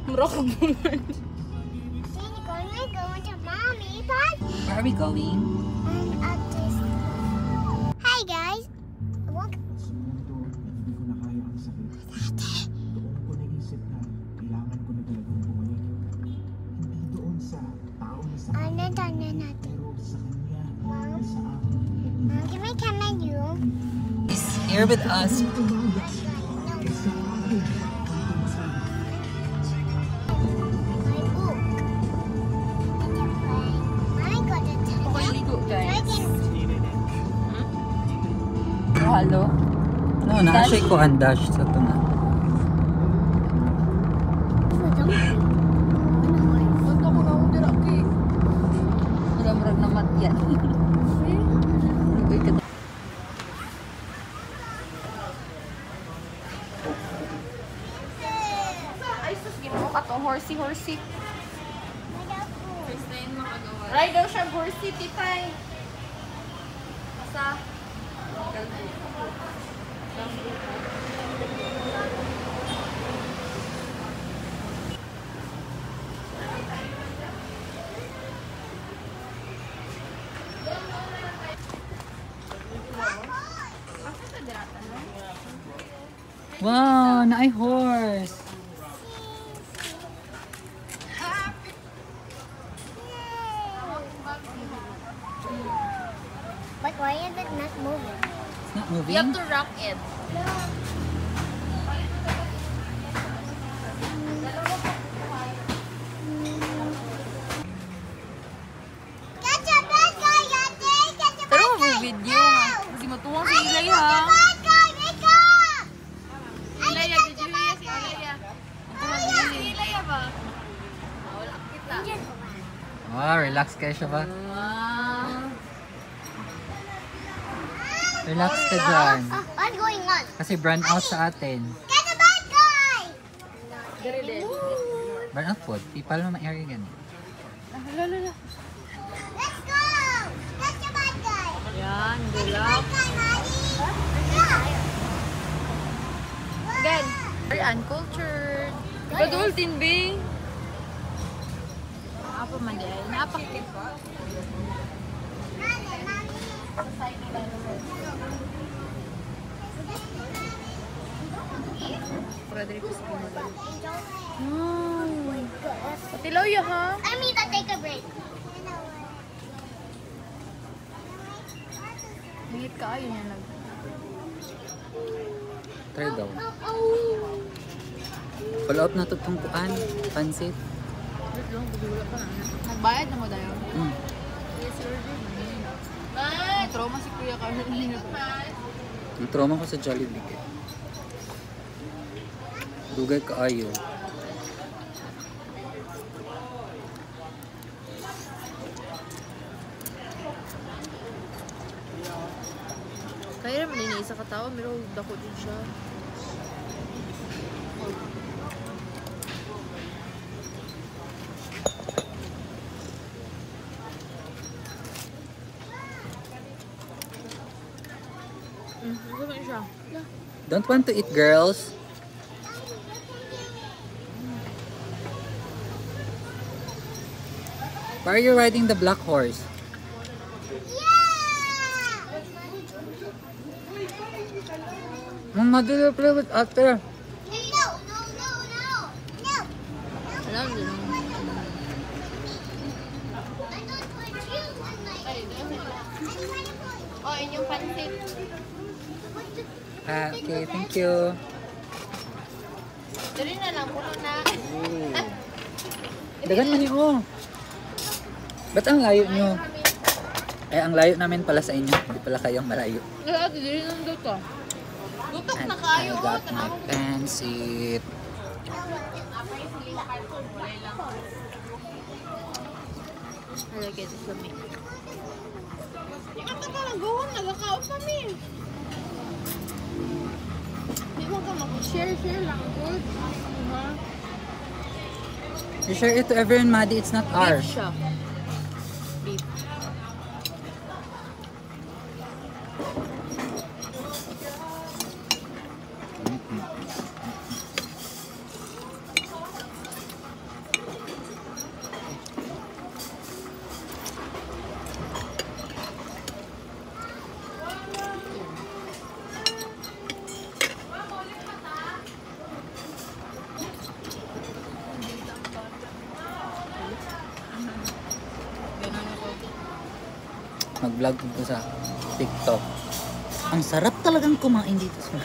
Murah ka naman. Where are we going? Hi guys! Hindi ko na kaya ang sakit. Doon ko naisip na kailangan ko na talagang bumalik. Hindi doon sa tao na sa akin, pero sa kanya na sa akin. Can we come at you? He's here with us. Halo? No, na-shake ko ang dash sa ito na. Punta ko na akong diraki. Murag naman yan. Ay, sus, ginawa ka to. Horsey. Ride daw siya, horsey, titay. Asa? Wow, na ay horse. But why is it not moving? It's not moving. You have to rock it. Catch a bad guy, Yate! Catch a Pero bad guy! mag-video ha. Kasi matuwang si Ilay ha. Bad guy! Wake up! Ilay ya, did you hear si Ilay ya? Matuwang si Ilay ya ba? Wala, kita. Wow, relax kayo siya ba? Relax ka dyan. What's going on? Kasi burn out sa atin. Catch a bad guy! Dari din. Burn out po. Di pala ma-area ganun. Lala. Let's go! Catch a bad guy! Yan, Catch a gulap. bad guy, Maddie! Yeah! Again. Very uncultured. Badultin, Bing. Apa man di ay. Napakit pa. Brother, ko sa pinala. Oh my gosh. Patilaw ya ha? I mean, take a break. Hingit ka ayun yan nag. Try daw. Oh. Pull out na ito itong kuan. Pansit. Nagbayad na mo dayo? Mm. Trauma si Kuya Carmen. Ang-trauma ko sa Jollibee. Dugay ka ayo. Kaya naman yun, isa katawa, pero dako din siya. Gusto siya. Don't want to eat, girls? Why are you riding the black horse? Mama, do you play with Ate? Alam din. Oh, inyong pansit. Okay, thank you. Dali na lang, puno na. Dagan man yun, oh. Ba't ang layo nyo? Eh, ang layo namin pala sa inyo. Hindi pala kayong malayo. Ate, dali nang duto. Dutok And na kayo. I got my pansit. I like it for me. Ikaw ka pa nag-gawin, nagkakaot kami. Di mo ka mag-share lang. Good. You share it to everyone, Maddie. It's not ours. Beef siya. Beef. mag-vlog dito sa TikTok. Ang sarap talagang kumain dito sa